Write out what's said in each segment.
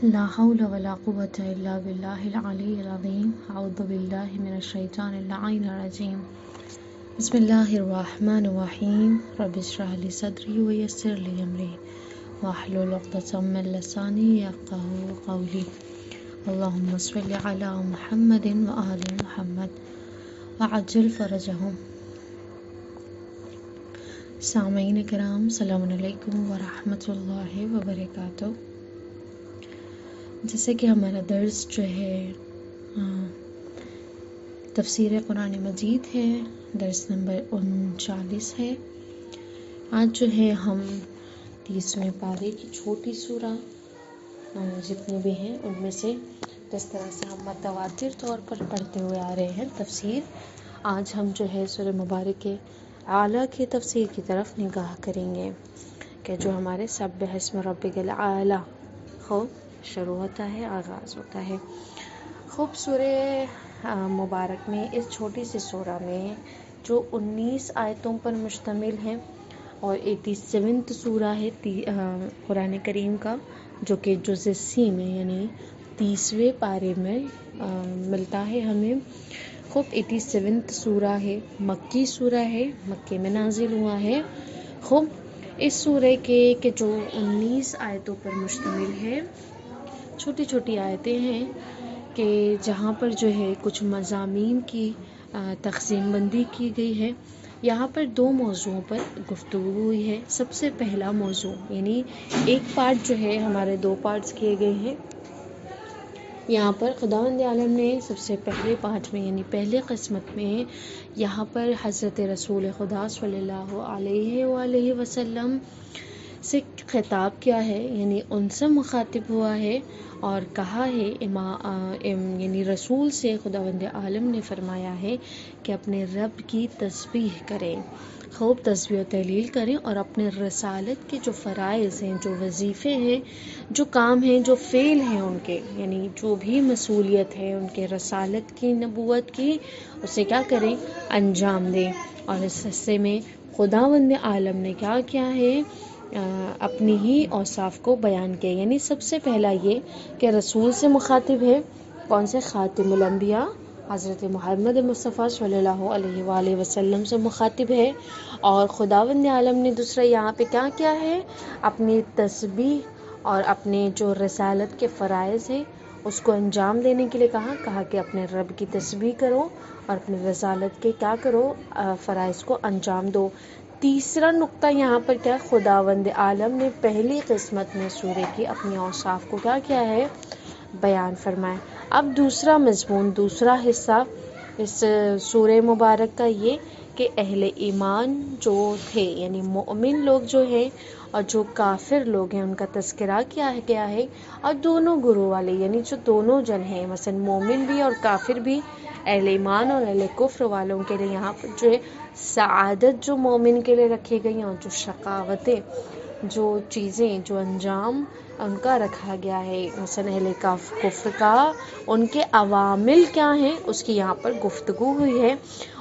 لا حول ولا قوة إلا بالله العلي العظيم أعوذ بالله من الشيطان اللعين الرجيم بسم الله الرحمن الرحيم رب اشرح لي صدري ويسر لي أمري واحلل عقدة من لساني يفقهوا قولي اللهم صل على محمد وآل محمد وعجل فرجهم. سامعین کرام، السلام علیکم ورحمۃ اللہ وبرکاتہ. جیسے کہ ہمارا درس جو ہے تفسیر قرآن مجید ہے، درس نمبر 39 ہے. آج جو ہے ہم 30ویں پارے کی چھوٹی سورہ جتنے بھی ہیں ان میں سے جس طرح سے ہم متواتر طور پر پڑھتے ہوئے آ رہے ہیں تفسیر، آج ہم جو ہے سورہ مبارک اعلیٰ کی تفسیر کی طرف نگاہ کریں گے کہ جو ہمارے سبح اسم ربک الاعلیٰ خوب شروع ہوتا ہے، آغاز ہوتا ہے. خوب سورہ مبارک میں اس چھوٹی سی سورہ میں جو 19 آیتوں پر مشتمل ہے اور 87 سورہ ہے قرآن کریم کا، جو کہ جزء سی میں یعنی 30ویں پارے میں ملتا ہے ہمیں. خوب 87 سورہ ہے، مکی سورہ ہے، مکے میں نازل ہوا ہے. خوب اس سورہ کے جو 19 آیتوں پر مشتمل ہے، چھوٹی چھوٹی آیتیں ہیں کہ جہاں پر جو ہے کچھ مضامین کی تقسیم بندی کی گئی ہے. یہاں پر 2 موضوعوں پر گفتگو ہوئی ہے. سب سے پہلا موضوع یعنی ایک پارٹ جو ہے، ہمارے 2 پارٹس کیے گئے ہیں. یہاں پر خداوند عالم نے سب سے پہلے پارٹ میں یعنی پہلے قسمت میں یہاں پر حضرت رسول خدا صلی اللہ علیہ وآلہ وسلم سے خطاب کیا ہے، یعنی ان سے مخاطب ہوا ہے اور کہا ہے یعنی رسول سے خداوند عالم نے فرمایا ہے کہ اپنے رب کی تسبیح کریں، خوب تسبیح و تہلیل کریں، اور اپنے رسالت کے جو فرائض ہیں، جو وظیفے ہیں، جو کام ہیں، جو فعل ہیں ان کے، یعنی جو بھی مسئولیت ہے ان کے رسالت کی، نبوت کی، اسے کیا کریں، انجام دیں. اور اس حصے میں خداوند عالم نے کیا کیا ہے، اپنی ہی اوصاف کو بیان کیا. یعنی سب سے پہلا یہ کہ رسول سے مخاطب ہے، کون سے، خاتم الانبیاء حضرت محمد مصطفیٰ صلی اللہ علیہ وآلہ وسلم سے مخاطب ہے. اور خداوند عالم نے دوسرا یہاں پہ کیا کیا ہے، اپنی تسبیح اور اپنے جو رسالت کے فرائض ہیں اس کو انجام دینے کے لیے کہا کہ اپنے رب کی تسبیح کرو اور اپنے رسالت کے کیا کرو، فرائض کو انجام دو. تیسرا نقطہ یہاں پر کیا، خداوند عالم نے پہلی قسمت میں سورہ کی اپنی اوصاف کو کیا ہے، بیان فرمائے. اب دوسرا مضمون، دوسرا حصہ اس سورہ مبارک کا یہ کہ اہل ایمان جو تھے یعنی مومن لوگ جو ہیں اور جو کافر لوگ ہیں ان کا تذکرہ کیا گیا ہے. اور دونوں گروہ والے یعنی جو دونوں جن ہیں، مثلا مومن بھی اور کافر بھی، اہل ایمان اور اہل کفر والوں کے لیے یہاں پر جو ہے سعادت جو مومن کے لیے رکھی گئی ہیں، اور جو شقاوتیں، جو چیزیں، جو انجام ان کا رکھا گیا ہے، مثلا اہل کفر کا ان کے عوامل کیا ہیں اس کی یہاں پر گفتگو ہوئی ہے.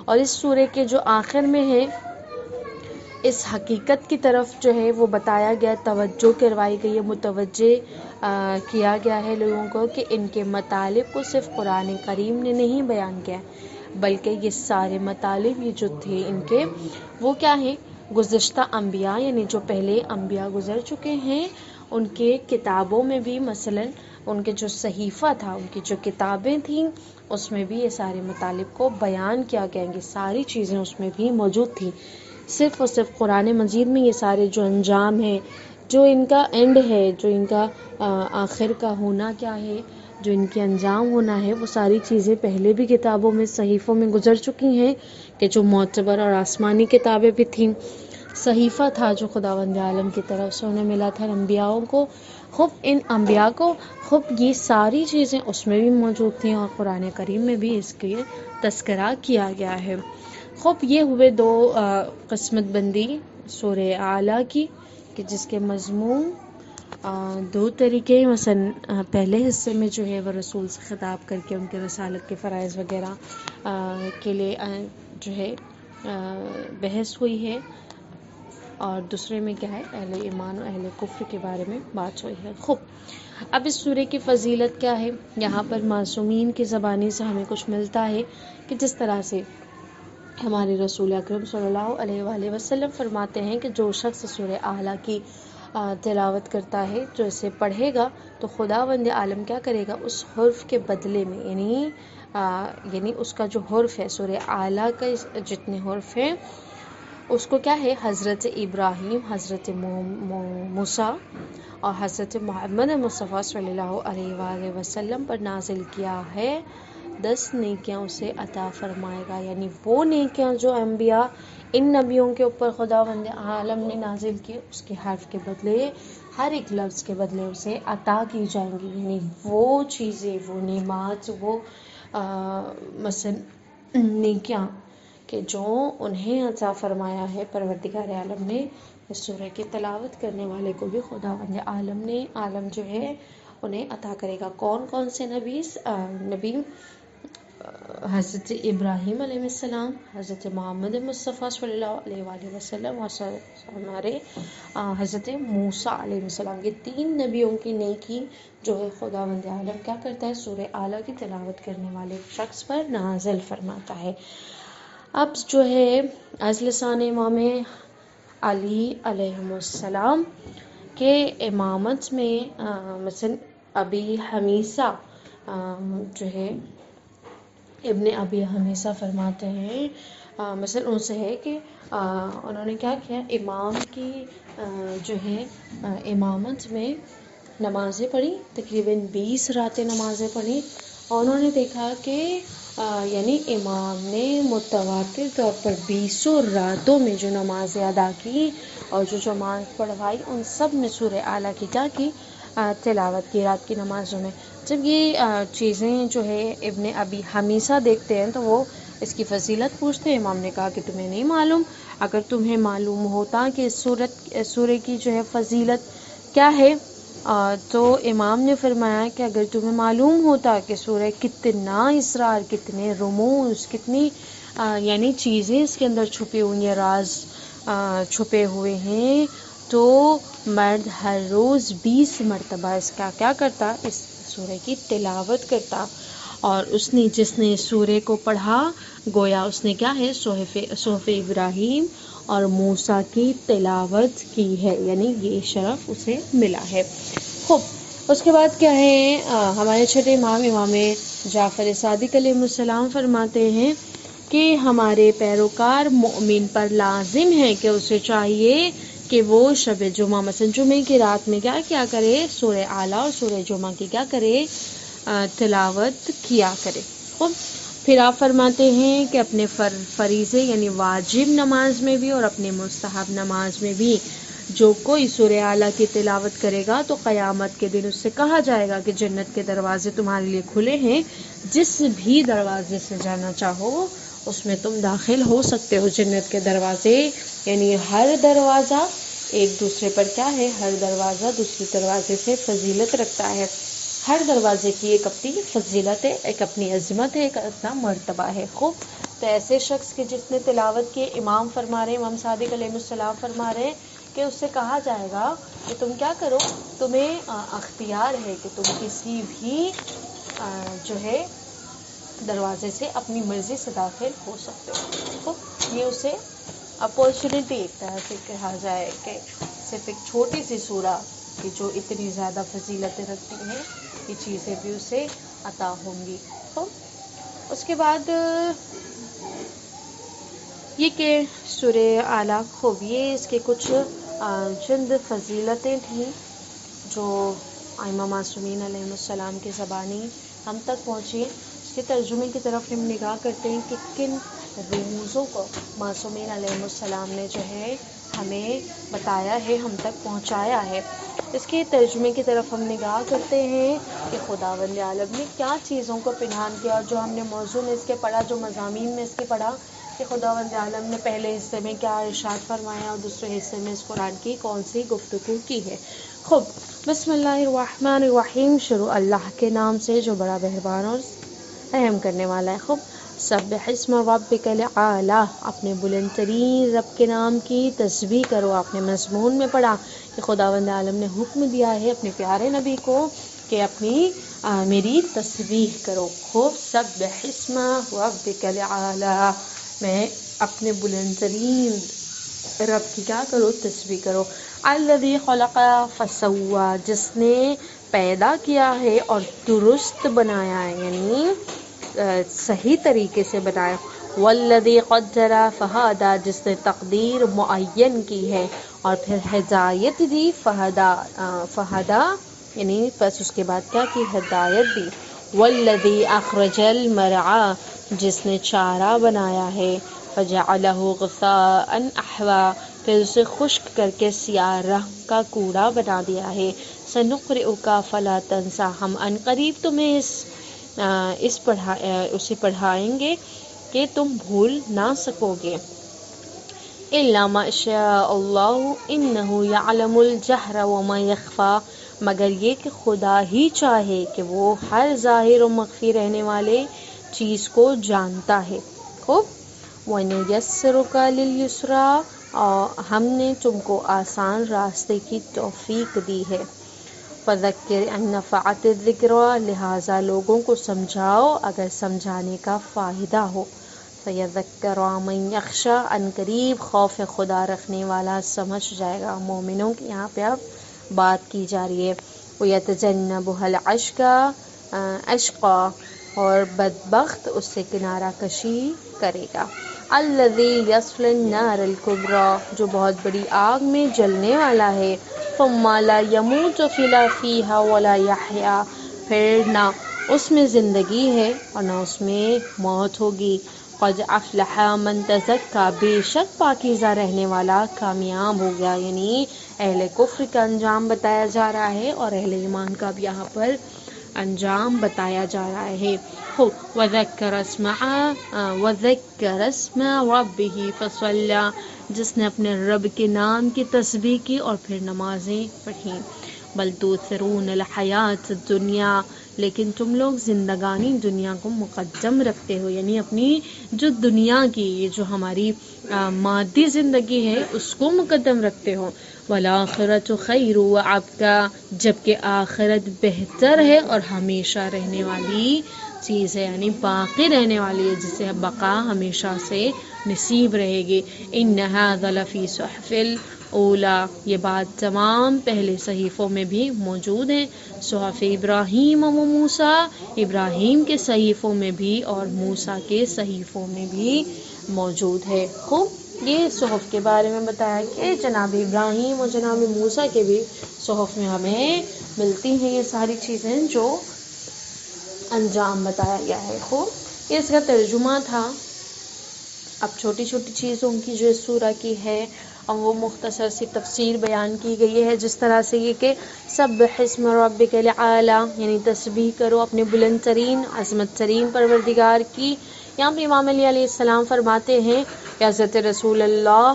اور اس سورہ کے جو آخر میں ہے، اس حقیقت کی طرف جو ہے وہ بتایا گیا، توجہ کروائی گئی ہے، متوجہ کیا گیا ہے لوگوں کو کہ ان کے مطالب کو صرف قرآن کریم نے نہیں بیان کیا، بلکہ یہ سارے مطالب یہ جو تھے ان کے، وہ کیا ہیں، گزشتہ انبیاء یعنی جو پہلے انبیاء گزر چکے ہیں ان کے کتابوں میں بھی، مثلا ان کے جو صحیفہ تھا، ان کی جو کتابیں تھیں اس میں بھی یہ سارے مطالب کو بیان کیا گیا. یہ ساری چیزیں اس میں بھی موجود تھیں. صرف اور صرف قرآن مجید میں یہ سارے جو انجام ہیں، جو ان کا اینڈ ہے، جو ان کا آخر کا ہونا کیا ہے، جو ان کے انجام ہونا ہے، وہ ساری چیزیں پہلے بھی کتابوں میں، صحیفوں میں گزر چکی ہیں کہ جو معتبر اور آسمانی کتابیں بھی تھیں. صحیفہ تھا جو خداوند عالم کی طرف سے انہیں ملا تھا انبیاءوں کو. خوب ان انبیاء کو خوب یہ ساری چیزیں اس میں بھی موجود تھیں اور قرآن کریم میں بھی اس کے تذکرہ کیا گیا ہے. خوب یہ ہوئے 2 قسمت بندی سورہ اعلیٰ کی کہ جس کے مضمون 2 طریقے، مثلا پہلے حصے میں جو ہے وہ رسول سے خطاب کر کے ان کے رسالت کے فرائض وغیرہ کے لیے جو ہے بحث ہوئی ہے، اور دوسرے میں کیا ہے اہل ایمان و اہل کفر کے بارے میں بات ہوئی ہے. خوب، اب اس سورہ کی فضیلت کیا ہے؟ یہاں پر معصومین کی زبانی سے ہمیں کچھ ملتا ہے کہ جس طرح سے ہمارے رسول اکرم صلی اللہ علیہ وآلہ وسلم فرماتے ہیں کہ جو شخص سورہ اعلیٰ کی تلاوت کرتا ہے، جو اسے پڑھے گا تو خداوند عالم کیا کرے گا؟ اس حرف کے بدلے میں یعنی اس کا جو حرف ہے، سورہ اعلیٰ کا جتنے حرف ہیں اس کو کیا ہے؟ حضرت ابراہیم، حضرت موسیٰ اور حضرت محمد مصطفیٰ صلی اللہ علیہ وآلہ وسلم پر نازل کیا ہے. 10 نیکیاں اسے عطا فرمائے گا. یعنی وہ نیکیاں جو انبیاء ان نبیوں کے اوپر خداوند عالم نے نازل کی، اس کے حرف کے بدلے، ہر ایک لفظ کے بدلے اسے عطا کی جائیں گی. یعنی وہ چیزیں، وہ نعمات، وہ مثلا نیکیاں کہ جو انہیں عطا فرمایا ہے پروردگار عالم نے، اس سورہ کی تلاوت کرنے والے کو بھی خداوند عالم جو ہے انہیں عطا کرے گا. کون کون سے نبی؟ حضرت ابراہیم علیہ السلام، حضرت محمد مصطفیٰ صلی اللہ علیہ وآلہ وسلم اور ہمارے حضرت موسیٰ علیہ السلام. یہ 3 نبیوں کی نیکی جو ہے خداوند عالم کیا کرتا ہے؟ سورہ اعلیٰ کی تلاوت کرنے والے شخص پر نازل فرماتا ہے. اب جو ہے از لسان امام علی علیہ السلام کے امامت میں مثلا ابی حنیفہ جو ہے ابن ابی حنیفہ فرماتے ہیں، مثلا ان سے ہے کہ انہوں نے کیا کیا؟ امام کی جو ہے امامت میں نمازیں پڑھی، تقریباً 20 راتیں نمازیں پڑھی، اور انہوں نے دیکھا کہ یعنی امام نے متواتر طور پر 20 راتوں میں جو نمازیں ادا کی اور جو جماعت پڑھوائی، ان سب میں سورہ اعلیٰ کی کیا کی؟ تلاوت کی رات کی نمازوں میں. جب یہ چیزیں جو ہے ابن ابی حنیفہ دیکھتے ہیں تو وہ اس کی فضیلت پوچھتے ہیں. امام نے کہا کہ تمہیں نہیں معلوم؟ اگر تمہیں معلوم ہوتا کہ سورہ کی جو ہے فضیلت کیا ہے، تو امام نے فرمایا کہ اگر تمہیں معلوم ہوتا کہ سورہ کتنا اسرار، کتنے رموز، کتنی یعنی چیزیں اس کے اندر چھپی ہوئی ہیں، راز چھپے ہوئے ہیں، تو مرد ہر روز 20 مرتبہ اس کا کیا کرتا؟ اس سورہ کی تلاوت کرتا. اور جس نے سورہ کو پڑھا گویا اس نے کیا ہے؟ صحف ابراہیم اور موسیٰ کی تلاوت کی ہے، یعنی یہ شرف اسے ملا ہے. خوب، اس کے بعد کیا ہے؟ ہمارے چھٹے امام جعفر صادق علیہ السلام فرماتے ہیں کہ ہمارے پیروکار مومن پر لازم ہے کہ اسے چاہیے کہ وہ شب جمعہ مثلا جمعے کی رات میں کیا کرے؟ سورہ اعلیٰ اور سورہ جمعہ کی کیا کرے؟ تلاوت کیا کرے. خوب، پھر آپ فرماتے ہیں کہ اپنے فریضے یعنی واجب نماز میں بھی اور اپنے مستحب نماز میں بھی جو کوئی سورہ اعلیٰ کی تلاوت کرے گا تو قیامت کے دن اس سے کہا جائے گا کہ جنت کے دروازے تمہارے لیے کھلے ہیں، جس بھی دروازے سے جانا چاہو اس میں تم داخل ہو سکتے ہو. جنت کے دروازے یعنی ہر دروازہ ایک دوسرے پر کیا ہے؟ ہر دروازہ دوسرے دروازے سے فضیلت رکھتا ہے. ہر دروازے کی ایک اپنی فضیلت ہے، ایک اپنی عظمت ہے، ایک اپنا مرتبہ ہے. خوب، تو ایسے شخص کی جس نے تلاوت کی، امام فرما رہے ہیں، امام صادق علیہ السلام فرما رہے ہیں کہ اس سے کہا جائے گا کہ تم کیا کرو؟ تمہیں اختیار ہے کہ تم کسی بھی جو ہے دروازے سے اپنی مرضی سے داخل ہو سکتے ہو. خوب، یہ اسے اپورچونٹی ایک طرح سے کہا جائے کہ صرف ایک چھوٹی سی سورہ کہ جو اتنی زیادہ فضیلتیں رکھتی ہیں، یہ چیزیں بھی اسے عطا ہوں گی. تو اس کے بعد یہ کہ سورہ اعلیٰ، خوب یہ اس کے کچھ چند فضیلتیں تھیں جو ائمہ معصومین علیہ السلام کی زبانی ہم تک پہنچی. اس کے ترجمے کی طرف ہم نگاہ کرتے ہیں کہ کن رموزوں کو معصومین علیہ السلام نے جو ہے ہمیں بتایا ہے، ہم تک پہنچایا ہے. اس کے ترجمے کی طرف ہم نگاہ کرتے ہیں کہ خداوند عالم نے کیا چیزوں کو پنہان کیا، جو ہم نے موضوع میں اس کے پڑھا، جو مضامین میں اس کے پڑھا کہ خداوند عالم نے پہلے حصے میں کیا ارشاد فرمایا اور دوسرے حصے میں اس قرآن کی کون سی گفتگو کی ہے. خوب، بسم اللہ الرحمن الرحیم. شروع اللہ کے نام سے جو بڑا مہربان اور رحم کرنے والا ہے. خوب، سبح اسم ربک الاعلی، اپنے بلند ترین رب کے نام کی تسبیح کرو۔ آپ نے مضمون میں پڑھا کہ خداوند عالم نے حکم دیا ہے اپنے پیارے نبی کو کہ اپنی میری تسبیح کرو۔ خوب سبح اسم ربک الاعلی، میں اپنے بلند ترین رب کی کیا کرو؟ تسبیح کرو۔ الذی خلق فسوی، جس نے پیدا کیا ہے اور درست بنایا ہے، یعنی صحیح طریقے سے بنایا۔ والذی قدر فہدی، جس نے تقدیر معین کی ہے اور پھر ہدایت دی۔ فہدا یعنی بس اس کے بعد کیا کی؟ ہدایت دی۔ والذی اخرج المرعی، جس نے چارہ بنایا ہے۔ فجعلہ غثاء احوا، پھر اسے خشک کر کے سیاہ رنگ کا کوڑا بنا دیا ہے۔ سنقرئک فلا تنسیٰ، ہم ان قریب تمہیں اسے پڑھائیں گے کہ تم بھول نہ سکو گے۔ الا ما شاء اللہ انہ یعلم الجہر وما یخفی، مگر یہ کہ خدا ہی چاہے کہ وہ ہر ظاہر و مخفی رہنے والے چیز کو جانتا ہے۔ خوب وَنُيَسِّرُكَ لِلْيُسْرَىٰ، اور ہم نے تم کو آسان راستے کی توفیق دی ہے۔ فَذَكِّرْ إِن نَفَعَتِ الذِّكْرَىٰ، لہٰذا لوگوں کو سمجھاؤ اگر سمجھانے کا فائدہ ہو۔ فَيَذَّكَّرُ مَن يَخْشَىٰ، ان قریب خوف خدا رکھنے والا سمجھ جائے گا۔ مومنوں کی یہاں پہ اب بات کی جا رہی ہے۔ وَيَتَجَنَّبُهَا الْأَشْقَىٰ، اشقى، اور بدبخت اس سے کنارہ کشی کرے گا۔ الذی یصلی النار الکبریٰ، جو بہت بڑی آگ میں جلنے والا ہے۔ ثم لا یموت فیہا ولا یحییٰ، پھر نہ اس میں زندگی ہے اور نہ اس میں موت ہوگی۔ قد افلح من تزکیٰ، بے شک پاکیزہ رہنے والا کامیاب ہو گیا، یعنی اہل کفر کا انجام بتایا جا رہا ہے اور اہل ایمان کا بھی یہاں پر انجام بتایا جا رہا ہے۔ وَذَكَّرَ اسْمَ رَبِّهِ فَصَلَّىٰ، جس نے اپنے رب کے نام کی تسبیح کی اور پھر نمازیں پڑھیں۔ بل تؤثرون الحیات الدنیا، لیکن تم لوگ زندگانی دنیا کو مقدم رکھتے ہو، یعنی اپنی جو دنیا کی یہ جو ہماری مادی زندگی ہے اس کو مقدم رکھتے ہو۔ والآخرۃ خیر وابقیٰ، جبکہ آخرت بہتر ہے اور ہمیشہ رہنے والی چیز ہے، یعنی باقی رہنے والی ہے، جسے بقا ہمیشہ سے نصیب رہے گی۔ ان ھذا لفی صحف الاولی، یہ بات تمام پہلے صحیفوں میں بھی موجود ہیں۔ صحف ابراہیم و موسیٰ، ابراہیم کے صحیفوں میں بھی اور موسیٰ کے صحیفوں میں بھی موجود ہے۔ خوب یہ صحف کے بارے میں بتایا کہ جناب ابراہیم اور جناب موسیٰ کے بھی صحف میں ہمیں ملتی ہیں یہ ساری چیزیں جو انجام بتایا گیا ہے۔ خوب اس کا ترجمہ تھا۔ اب چھوٹی چھوٹی چیزوں کی جو اس سورہ کی ہے اور وہ مختصر سی تفسیر بیان کی گئی ہے، جس طرح سے یہ کہ سبح اسم ربک الاعلی، یعنی تسبیح کرو اپنے بلند ترین عظمت ترین پروردگار کی۔ یہاں پہ امام علی علیہ السلام فرماتے ہیں کہ حضرت رسول اللہ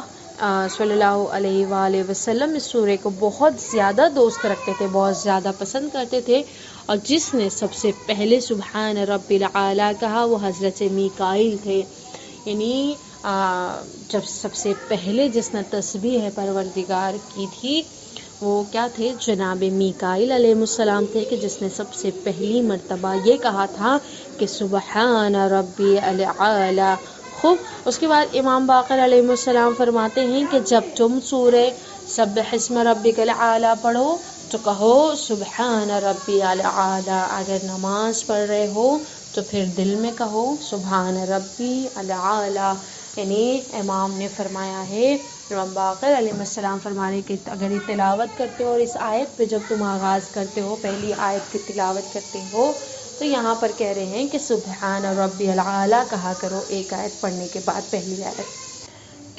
صلی اللہ علیہ وآلہ وسلم اس سورے کو بہت زیادہ دوست رکھتے تھے، بہت زیادہ پسند کرتے تھے، اور جس نے سب سے پہلے سبحان رب العالی کہا وہ حضرت میکائیل تھے، یعنی جب سب سے پہلے جس نے تسبیح پروردگار کی تھی وہ کیا تھے؟ جناب میکائیل علیہ السلام تھے، کہ جس نے سب سے پہلی مرتبہ یہ کہا تھا کہ سبحان ربی العالی۔ خوب اس کے بعد امام باقر علیہ السلام فرماتے ہیں کہ جب تم سورہ سبح اسم ربک الاعلی پڑھو تو کہو سبحان ربی العالی، اگر نماز پڑھ رہے ہو تو پھر دل میں کہو سبحان ربی العالی۔ یعنی امام نے فرمایا ہے، امام باقر علیہ السلام فرمانے کہ اگر یہ تلاوت کرتے ہو اور اس آیت پہ جب تم آغاز کرتے ہو، پہلی آیت کی تلاوت کرتے ہو، تو یہاں پر کہہ رہے ہیں کہ سبحان ربی العالی کہا کرو ایک آیت پڑھنے کے بعد، پہلی آیت۔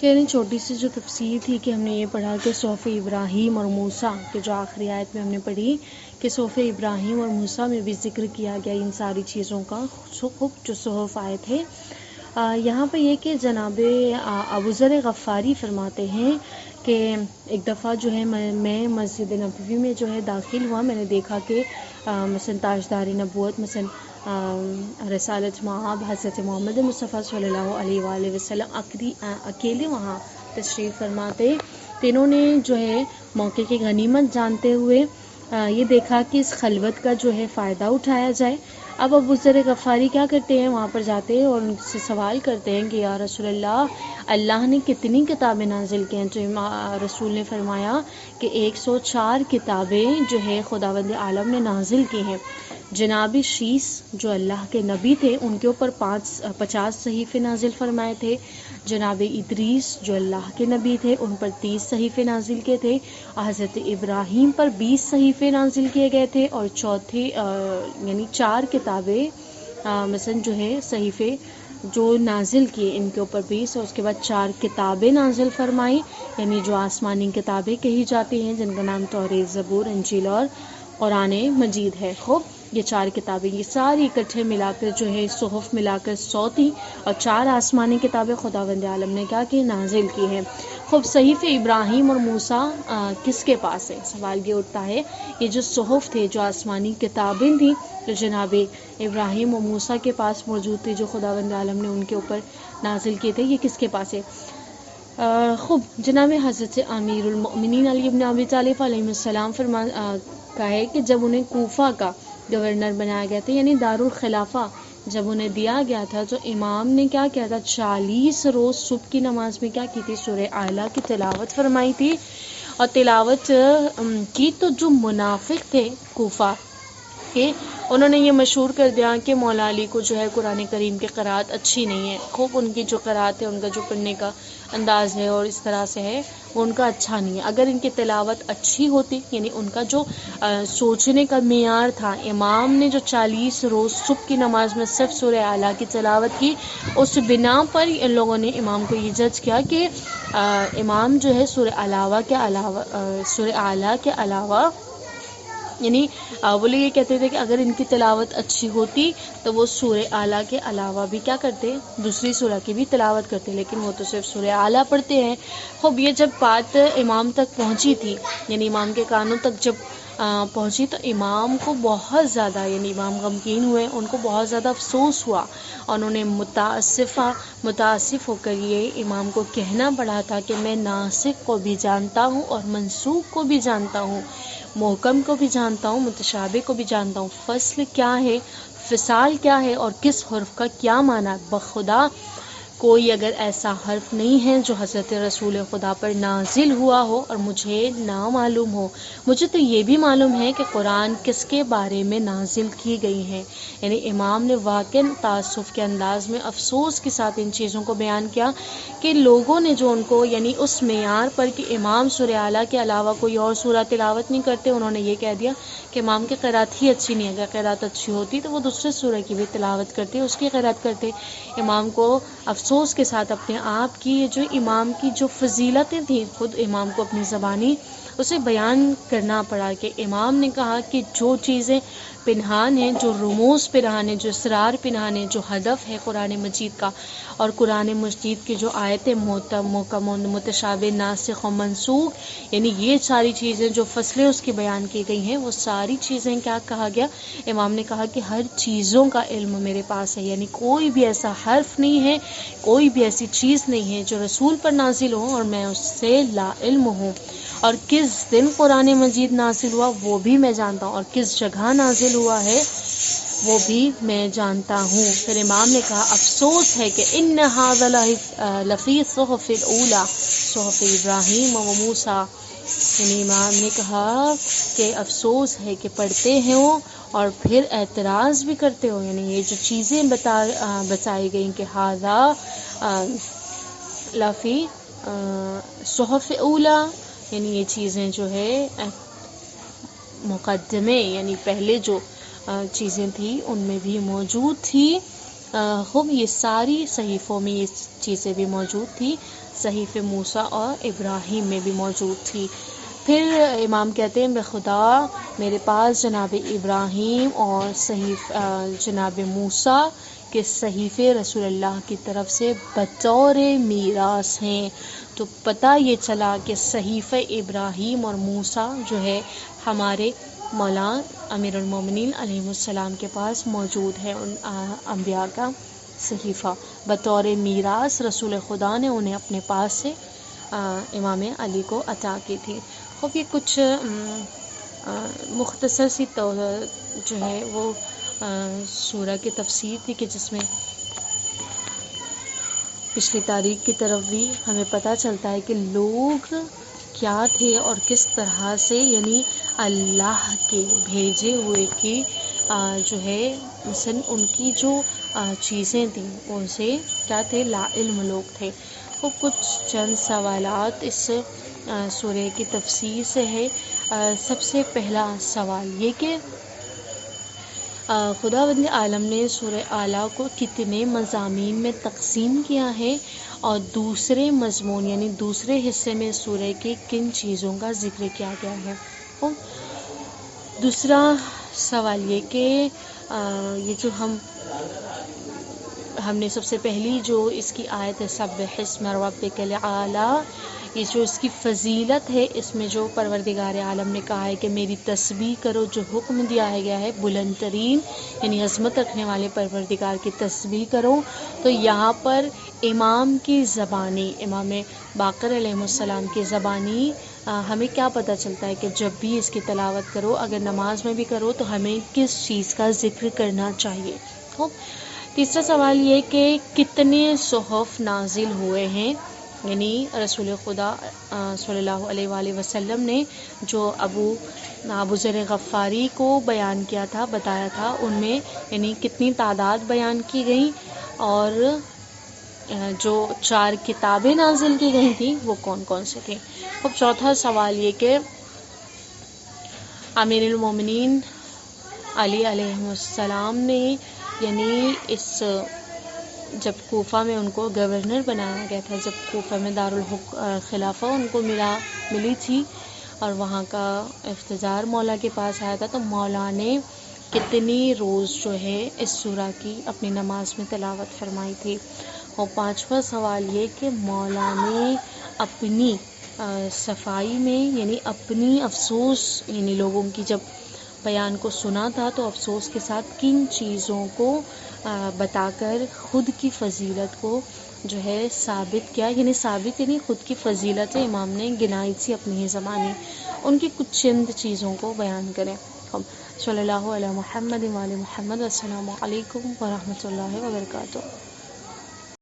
کہہ رہے ہیں چھوٹی سی جو تفسیر تھی کہ ہم نے یہ پڑھا کہ صحف ابراہیم اور موسیٰ کے جو آخری آیت میں ہم نے پڑھی کہ صحف ابراہیم اور موسیٰ میں بھی ذکر کیا گیا ان ساری چیزوں کا، خوب جو صحف آئے تھے۔ یہاں پہ یہ کہ جناب ابو ذر غفاری فرماتے ہیں کہ ایک دفعہ جو ہے میں مسجد نبوی میں جو ہے داخل ہوا، میں نے دیکھا کہ مثلا تاجدار نبوت، مثلا رسالت مآب حضرت محمد مصطفیٰ صلی اللہ علیہ وآلہ وسلم اکیلے وہاں تشریف فرما تھے. تو انہوں نے جو ہے موقع کی غنیمت جانتے ہوئے یہ دیکھا کہ اس خلوت کا جو ہے فائدہ اٹھایا جائے. اب ابو ذر غفاری کیا کرتے ہیں، وہاں پر جاتے ہیں اور ان سے سوال کرتے ہیں کہ یا رسول اللہ نے کتنی کتابیں نازل کی ہیں؟ تو رسول نے فرمایا کہ 104 کتابیں جو ہے خداوند عالم نے نازل کی ہیں. جناب شیس جو اللہ کے نبی تھے ان کے اوپر 50 صحیفے نازل فرمائے تھے. جناب ادریس جو اللہ کے نبی تھے ان پر 30 صحیفے نازل کیے تھے. حضرت ابراہیم پر 20 صحیفے نازل کیے گئے تھے، اور چوتھی یعنی 4 کتابیں مثلا جو ہے صحیفے جو نازل کیے ان کے اوپر 20، اور اس کے بعد 4 کتابیں نازل فرمائیں، یعنی جو آسمانی کتابیں کہی جاتی ہیں جن کا نام توریت، زبور، انجیل اور قرآن مجید ہے. خوب یہ 4 کتابیں یہ ساری اکٹھے ملا کر جو ہے صحف ملا کر 100 تھی، اور 4 آسمانی کتابیں خداوند عالم نے کیا کہ نازل کی ہیں. خوب صحیفے ابراہیم اور موسیٰ کس کے پاس ہے؟ سوال یہ اٹھتا ہے یہ جو صحف تھے، جو آسمانی کتابیں تھیں جو جناب ابراہیم اور موسیٰ کے پاس موجود تھی، جو خداوند عالم نے ان کے اوپر نازل کیے تھے، یہ کس کے پاس ہے؟ خوب جناب حضرت امیر المؤمنین علی بن ابی طالب علیہ السلام کا ہے کہ جب انہیں کوفہ کا گورنر بنایا گیا تھا، یعنی دارالخلافہ جب انہیں دیا گیا تھا، تو امام نے کیا کیا تھا، 40 روز صبح کی نماز میں کیا کی تھی، سورہ اعلیٰ کی تلاوت فرمائی تھی. اور تلاوت کی تو جو منافق تھے کوفہ کے، انہوں نے یہ مشہور کر دیا کہ مولا علی کو جو ہے قرآن کریم کی قرأت اچھی نہیں ہے. خوب ان کی جو قرأت ہے، ان کا جو پڑھنے کا انداز ہے اور اس طرح سے ہے، وہ ان کا اچھا نہیں ہے. اگر ان کی تلاوت اچھی ہوتی، یعنی ان کا جو سوچنے کا معیار تھا، امام نے جو 40 روز صبح کی نماز میں صرف سورہ اعلیٰ کی تلاوت کی، اس بنا پر ان لوگوں نے امام کو یہ جج کیا کہ امام جو ہے سورہ اعلیٰ کے علاوہ یعنی وہ لوگ یہ کہتے تھے کہ اگر ان کی تلاوت اچھی ہوتی تو وہ سورہ اعلیٰ کے علاوہ بھی کیا کرتے، دوسری سورہ کی بھی تلاوت کرتے، لیکن وہ تو صرف سورہ اعلیٰ پڑھتے ہیں. خوب یہ جب بات امام تک پہنچی تھی، یعنی امام کے کانوں تک جب پہنچی، تو امام کو بہت زیادہ، یعنی امام غمگین ہوئے، ان کو بہت زیادہ افسوس ہوا، اور انہوں نے متاسف ہو کر یہ امام کو کہنا پڑا تھا کہ میں ناسخ کو بھی جانتا ہوں اور منسوخ کو بھی جانتا ہوں، محکم کو بھی جانتا ہوں، متشابہ کو بھی جانتا ہوں. فصل کیا ہے، فصال کیا ہے، اور کس حرف کا کیا معنی؟ بخدا کوئی اگر ایسا حرف نہیں ہے جو حضرت رسول خدا پر نازل ہوا ہو اور مجھے نہ معلوم ہو. مجھے تو یہ بھی معلوم ہے کہ قرآن کس کے بارے میں نازل کی گئی ہے. یعنی امام نے واقعی تاسف کے انداز میں افسوس کے ساتھ ان چیزوں کو بیان کیا کہ لوگوں نے جو ان کو، یعنی اس معیار پر کہ امام سورہ اعلیٰ کے علاوہ کوئی اور سورہ تلاوت نہیں کرتے، انہوں نے یہ کہہ دیا کہ امام کی قرأت ہی اچھی نہیں ہے. اگر قرأت اچھی ہوتی تو وہ دوسرے سورہ کی بھی تلاوت کرتے، اس کی قرأت کرتے. امام کو افسوس کے ساتھ اپنے آپ کی جو امام کی جو فضیلتیں تھیں، خود امام کو اپنی زبانی اسے بیان کرنا پڑا کہ امام نے کہا کہ جو چیزیں پنہان ہیں، جو رموز پنہان ہیں، جو اسرار پنہان ہیں، جو ہدف ہے قرآن مجید کا، اور قرآن مجید کی جو آیتیں محکم، متشابہ، ناسخ و منسوخ، یعنی یہ ساری چیزیں جو فصلیں اس کی بیان کی گئی ہیں، وہ ساری چیزیں کیا کہا گیا، امام نے کہا کہ ہر چیزوں کا علم میرے پاس ہے. یعنی کوئی بھی ایسا حرف نہیں ہے، کوئی بھی ایسی چیز نہیں ہے جو رسول پر نازل ہو اور میں اس سے لا علم ہوں. اور کس دن قرآن مجید نازل ہوا وہ بھی میں جانتا ہوں، اور کس جگہ نازل ہوا ہے وہ بھی میں جانتا ہوں. پھر امام نے کہا افسوس ہے کہ ان ھذا لفی صحف الاولی، صحف ابراہیم و موسیٰ. یعنی امام نے کہا کہ افسوس ہے کہ پڑھتے ہیں وہ اور پھر اعتراض بھی کرتے ہو. یعنی یہ جو چیزیں بتائی گئیں کہ ھذا لفی صحف اولی، یعنی یہ چیزیں جو ہے مقدمے، یعنی پہلے جو چیزیں تھیں ان میں بھی موجود تھی. خوب یہ ساری صحیفوں میں یہ چیزیں بھی موجود تھی، صحیفے موسیٰ اور ابراہیم میں بھی موجود تھی. پھر امام کہتے ہیں بخدا میرے پاس جناب ابراہیم اور جناب موسیٰ کے صحیفے رسول اللہ کی طرف سے بطور میراث ہیں. تو پتہ یہ چلا کہ صحیفہ ابراہیم اور موسیٰ جو ہے ہمارے مولا امیر المومنین علیہ السلام کے پاس موجود ہے. ان انبیاء کا صحیفہ بطور میراث رسول خدا نے انہیں اپنے پاس سے امام علی کو عطا کی تھی. خوب یہ کچھ مختصر سی جو ہے وہ سورہ کی تفسیر تھی کہ جس میں پچھلی تاریخ کی طرف بھی ہمیں پتہ چلتا ہے کہ لوگ کیا تھے اور کس طرح سے یعنی اللہ کے بھیجے ہوئے کی جو ہے مثلا ان کی جو چیزیں تھیں ان سے کیا تھے لا علم لوگ تھے. وہ کچھ چند سوالات اس سورہ کی تفسیر سے ہے. سب سے پہلا سوال یہ کہ خداوند عالم نے سورہ اعلیٰ کو کتنے مضامین میں تقسیم کیا ہے اور دوسرے مضمون یعنی دوسرے حصے میں سورہ کے کن چیزوں کا ذکر کیا گیا ہے. دوسرا سوال یہ کہ یہ جو ہم نے سب سے پہلی جو اس کی آیت ہے سبح اسم ربک الاعلیٰ، یہ جو اس کی فضیلت ہے اس میں جو پروردگار عالم نے کہا ہے کہ میری تسبیح کرو، جو حکم دیا گیا ہے بلند ترین یعنی عظمت رکھنے والے پروردگار کی تسبیح کرو. تو یہاں پر امام کی زبانی امام باقر علیہ السلام کی زبانی ہمیں کیا پتہ چلتا ہے کہ جب بھی اس کی تلاوت کرو، اگر نماز میں بھی کرو تو ہمیں کس چیز کا ذکر کرنا چاہیے. تیسرا سوال یہ کہ کتنے صحف نازل ہوئے ہیں، یعنی رسول خدا صلی اللہ علیہ وآلہ وسلم نے جو ابو ذر غفاری کو بیان کیا تھا بتایا تھا ان میں یعنی کتنی تعداد بیان کی گئی اور جو 4 کتابیں نازل کی گئی تھیں وہ کون کون سے تھیں. اب چوتھا سوال یہ کہ امیر المومنین علی علیہ السلام نے یعنی اس جب کوفہ میں ان کو گورنر بنایا گیا تھا، جب کوفہ میں دارالخلافہ ان کو ملی تھی اور وہاں کا افتخار مولا کے پاس آیا تھا، تو مولا نے کتنی روز جو ہے اس سورہ کی اپنی نماز میں تلاوت فرمائی تھی. اور پانچواں سوال یہ کہ مولا نے اپنی صفائی میں یعنی اپنی افسوس یعنی لوگوں کی جب بیان کو سنا تھا تو افسوس کے ساتھ کن چیزوں کو بتا کر خود کی فضیلت کو جو ہے ثابت کیا، یعنی ثابت یعنی خود کی فضیلت امام نے گنائی تھی اپنی ہی زبانی. ان کی کچھ چند چیزوں کو بیان کریں. صلی اللہ علیہ محمد وعلی محمد. السلام علیکم ورحمۃ اللہ وبرکاتہ.